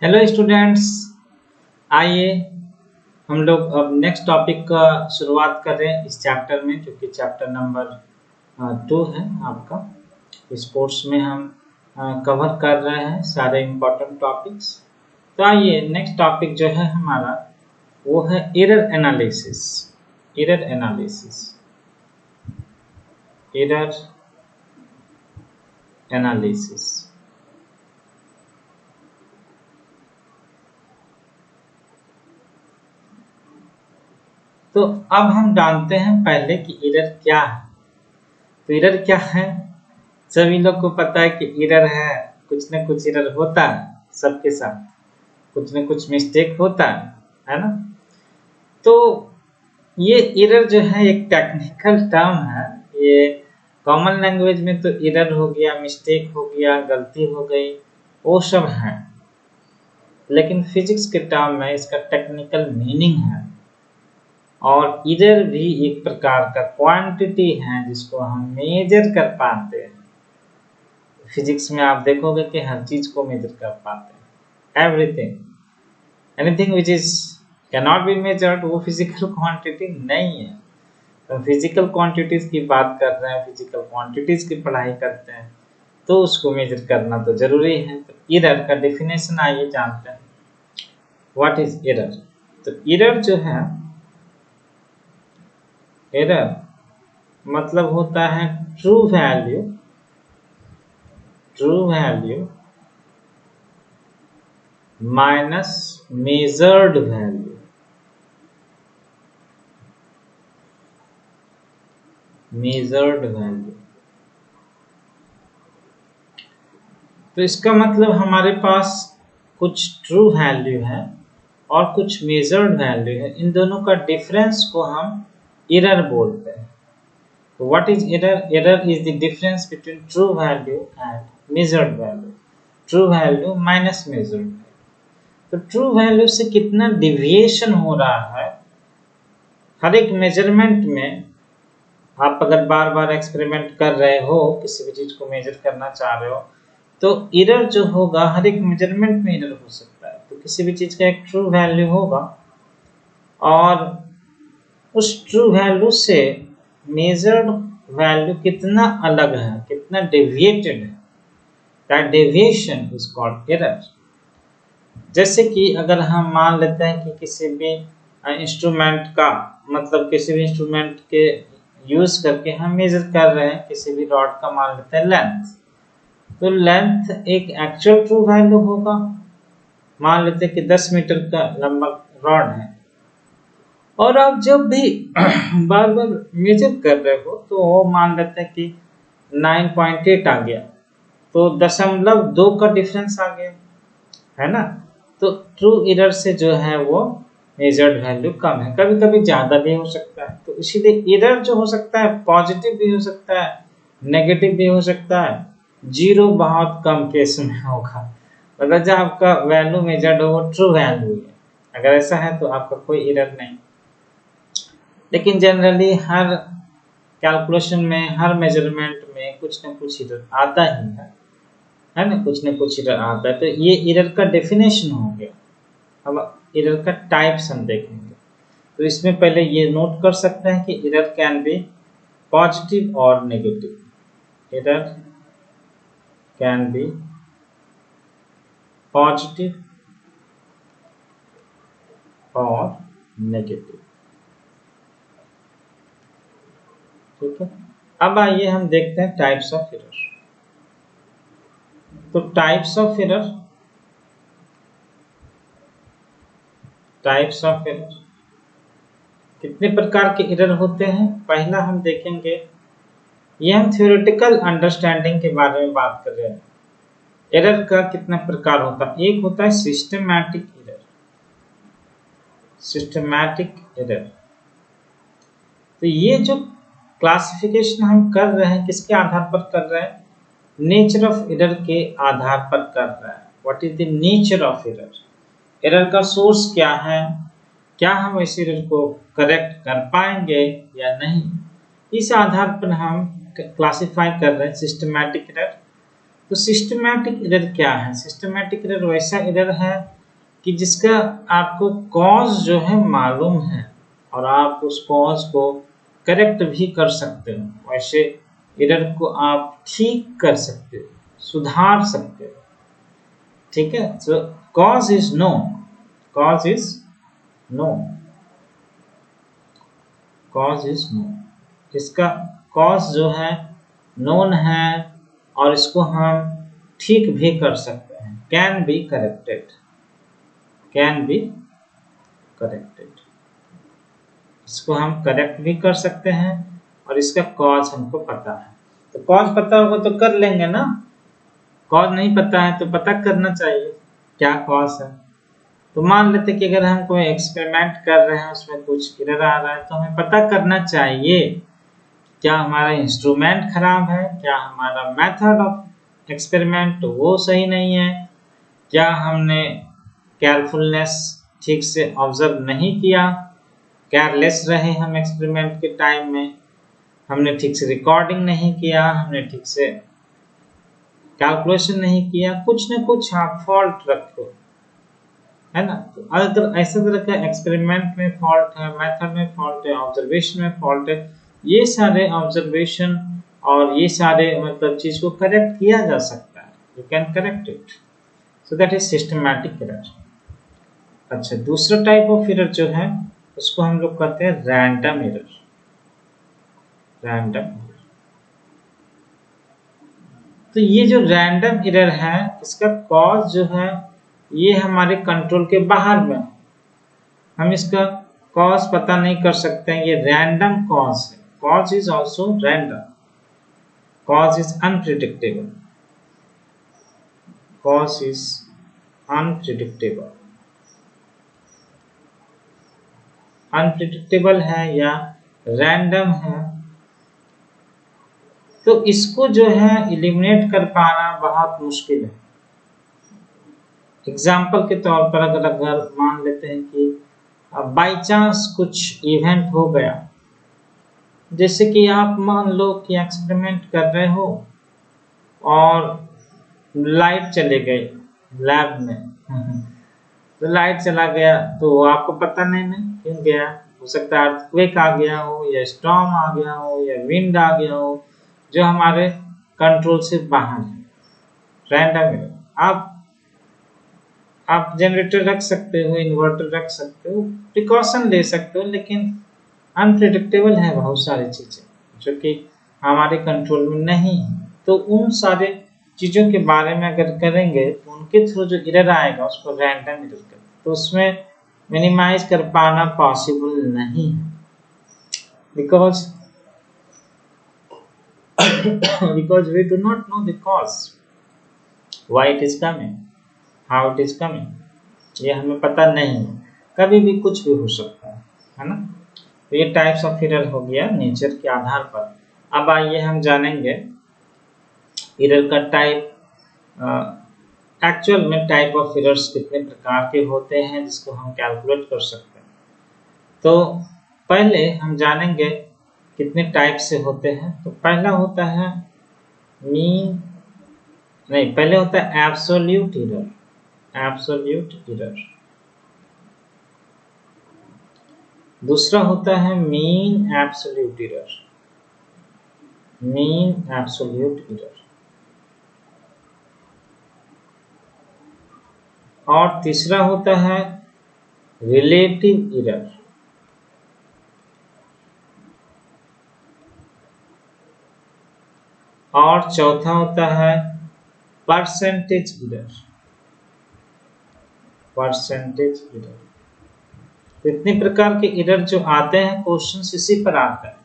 Hello students. आइए हम लोग अब नेक्स्ट टॉपिक का शुरुआत कर रहे हैं इस चैप्टर में, जो कि चैप्टर नंबर 2 है आपका। स्पोर्ट्स में हम कवर कर रहे हैं सारे इम्पोर्टेंट टॉपिक्स। तो आइए नेक्स्ट टॉपिक जो है हमारा वो है error analysis. Error analysis error analysis तो अब हम जानते हैं पहले कि एरर क्या है। तो एरर क्या है, सभी लोग को पता है कि एरर है, कुछ न कुछ एरर होता है सबके साथ, कुछ न कुछ मिस्टेक होता है ना। तो ये एरर जो है एक टेक्निकल टर्म है। ये कॉमन लैंग्वेज में तो एरर हो गया, मिस्टेक हो गया, गलती हो गई, वो सब है। लेकिन फिजिक्स के टर्म में इसका टेक्निकल मीनिंग है। और एरर भी एक प्रकार का क्वांटिटी है जिसको हम मेजर कर पाते हैं। फिजिक्स में आप देखोगे कि हर चीज को मेजर कर पाते हैं, everything, anything which is can not be measured वो फिजिकल क्वांटिटी नहीं है। तो फिजिकल क्वांटिटीज की बात कर रहे हैं, फिजिकल क्वांटिटीज की पढ़ाई करते हैं, तो उसको मेजर करना तो जरूरी है। तो एरर का डेफिनेशन आइए जानते हैं, व्हाट इज एरर। तो एरर जो है, एरर मतलब होता है true value, true value minus measured value, measured value. तो इसका मतलब हमारे पास कुछ ट्रू वैल्यू है और कुछ मेजर्ड वैल्यू है, इन दोनों का डिफरेंस को हम एरर बोलते हैं। तो what is error? Error is the difference between true value and measured value, true value minus measured value. तो ट्रू वैल्यू से कितना डिविएशन हो रहा है हर एक मेजरमेंट में। आप अगर बार बार एक्सपेरिमेंट कर रहे हो, किसी भी चीज को मेजर करना चाह रहे हो, तो एरर जो होगा हर एक मेजरमेंट में एरर हो सकता है। तो किसी भी चीज का एक ट्रू वैल्यू होगा और उस ट्रू वैल्यू से मेजर्ड वैल्यू कितना अलग है, कितना डेविएटेड है, that deviation is called error. जैसे कि अगर हम मान लेते हैं कि किसी भी इंस्ट्रूमेंट का, मतलब किसी भी इंस्ट्रूमेंट के यूज करके हम मेजर कर रहे हैं किसी भी रॉड का, मान लेते हैं लेंथ। तो लेंथ एक एक्चुअल ट्रू वैल्यू होगा। मान लेते हैं कि 10 मीटर का लंबा रॉड है और आप जब भी बार बार मेजर कर रहे हो तो वो मान लेते हैं कि 9.8 आ गया, तो 0.2 का डिफरेंस आ गया, है ना। तो ट्रू एरर से जो है वो मेजर्ड वैल्यू कम है, कभी कभी ज्यादा भी हो सकता है। तो इसीलिए एरर जो हो सकता है पॉजिटिव भी हो सकता है, नेगेटिव भी हो सकता है, जीरो बहुत कम केस में होगा। मतलब जब आपका वैल्यू मेजर्ड हो वो ट्रू वैल्यू है, अगर ऐसा है तो आपका कोई एरर नहीं। लेकिन जनरली हर कैलकुलेशन में, हर मेजरमेंट में कुछ न कुछ एरर आता ही है ना, कुछ न कुछ एरर आता है। तो ये एरर का डेफिनेशन हो गया। अब एरर का टाइप्स हम देखेंगे। तो इसमें पहले ये नोट कर सकते हैं कि एरर कैन बी पॉजिटिव और negative. Error can be positive और नेगेटिव, ठीक है। अब आइए हम देखते हैं टाइप्स ऑफ एरर। तो types of error, types of error कितने प्रकार के एरर होते हैं, पहला हम देखेंगे। ये हम थ्योरेटिकल अंडरस्टैंडिंग के बारे में बात कर रहे हैं। एरर का कितना प्रकार होता है? एक होता है सिस्टमैटिक एरर, सिस्टमैटिक एरर। तो ये जो क्लासिफिकेशन हम कर रहे हैं किसके आधार पर कर रहे हैं? नेचर ऑफ एरर के आधार पर कर रहे हैं। What is the nature of error? Error का सोर्स क्या है, क्या हम इस एरर को करेक्ट कर पाएंगे या नहीं, इस आधार पर हम क्लासिफाई कर रहे हैं सिस्टमैटिक एरर तो सिस्टमैटिक एरर क्या है? सिस्टमैटिक एरर वैसा एरर है कि जिसका आपको कॉज जो है मालूम है और आप उस कॉज को करेक्ट भी कर सकते हो। वैसे एरर को आप ठीक कर सकते हो, सुधार सकते हो। ठीक है, तो cause is no, cause is no, cause is no. इसका कॉज जो है नोन है और इसको हम ठीक भी कर सकते हैं, can be corrected, can be corrected. इसको हम करेक्ट भी कर सकते हैं और इसका कॉज हमको पता है। तो कॉज पता होगा तो कर लेंगे ना, कॉज नहीं पता है तो पता करना चाहिए क्या कॉज है। तो मान लेते कि अगर हम कोई एक्सपेरिमेंट कर रहे हैं, उसमें कुछ एरर आ रहा है, तो हमें पता करना चाहिए क्या हमारा इंस्ट्रूमेंट खराब है, क्या हमारा मेथड ऑफ एक्सपेरिमेंट वो सही नहीं है, क्या हमने केयरफुलनेस ठीक से ऑब्जर्व नहीं किया, केयरलेस रहे हम एक्सपेरिमेंट के टाइम में, हमने ठीक से रिकॉर्डिंग नहीं किया, हमने ठीक से कैलकुलेशन नहीं किया, कुछ न कुछ आप फॉल्ट रखो, है ना। तो अगर ऐसे तरह का एक्सपेरिमेंट में फॉल्ट है, मेथड में फॉल्ट है, ऑब्जर्वेशन में फॉल्ट है, ये सारे ऑब्जर्वेशन और ये सारे मतलब चीज को करेक्ट किया जा सकता है, you can correct it, so that is systematic error. अच्छा, दूसरा टाइप ऑफ एरर जो है उसको हम लोग कहते हैं रैंडम एरर, रैंडम एरर। तो ये जो रैंडम एरर है इसका कॉज जो है ये हमारे कंट्रोल के बाहर में, हम इसका कॉज पता नहीं कर सकते हैं, ये रैंडम कॉज है, cause is also random, cause is unpredictable, cause is unpredictable, unpredictable है या रैंडम है। तो इसको जो है एलिमिनेट कर पाना बहुत मुश्किल है। एग्जाम्पल के तौर पर अगर मान लेते हैं कि बाई चांस कुछ इवेंट हो गया, जैसे कि आप मान लो कि एक्सपेरिमेंट कर रहे हो और लाइट चले गई लैब में तो लाइट चला गया तो आपको पता नहीं क्यों गया, हो सकता है अर्थक्वेक आ गया हो या स्टॉर्म आ गया हो या विंड आ गया हो जो हमारे कंट्रोल से बाहर है, रैंडम है। आप जनरेटर रख सकते हो, इन्वर्टर रख सकते हो, प्रिकॉशन ले सकते हो, लेकिन अनप्रिडिक्टेबल है बहुत सारी चीजें जो कि हमारे कंट्रोल में नहीं है। तो उन सारे चीजों के बारे में अगर करेंगे तो उनके थ्रू जो एरर आएगा उसको रैंडम एरर करेंगे, तो उसमें मिनिमाइज कर पाना पॉसिबल नहीं है, because we do not know the cause, why it is coming, how it is coming, ये हमें पता नहीं है, कभी भी कुछ भी हो सकता है ना। तो ये टाइप्स ऑफ एरर हो गया नेचर के आधार पर। अब आइए हम जानेंगे एरर का टाइप, एक्चुअल में टाइप ऑफ एरर्स कितने प्रकार के होते हैं जिसको हम कैलकुलेट कर सकते हैं। तो पहले हम जानेंगे कितने टाइप से होते हैं। तो पहला होता है पहले होता है एब्सोल्यूट एरर, एब्सोल्यूट एरर। दूसरा होता है mean absolute error, mean absolute error. और तीसरा होता है रिलेटिव एरर। और चौथा होता है परसेंटेज एरर, परसेंटेज एरर। तो इतने प्रकार के एरर जो आते हैं क्वेश्चन इसी पर आता है।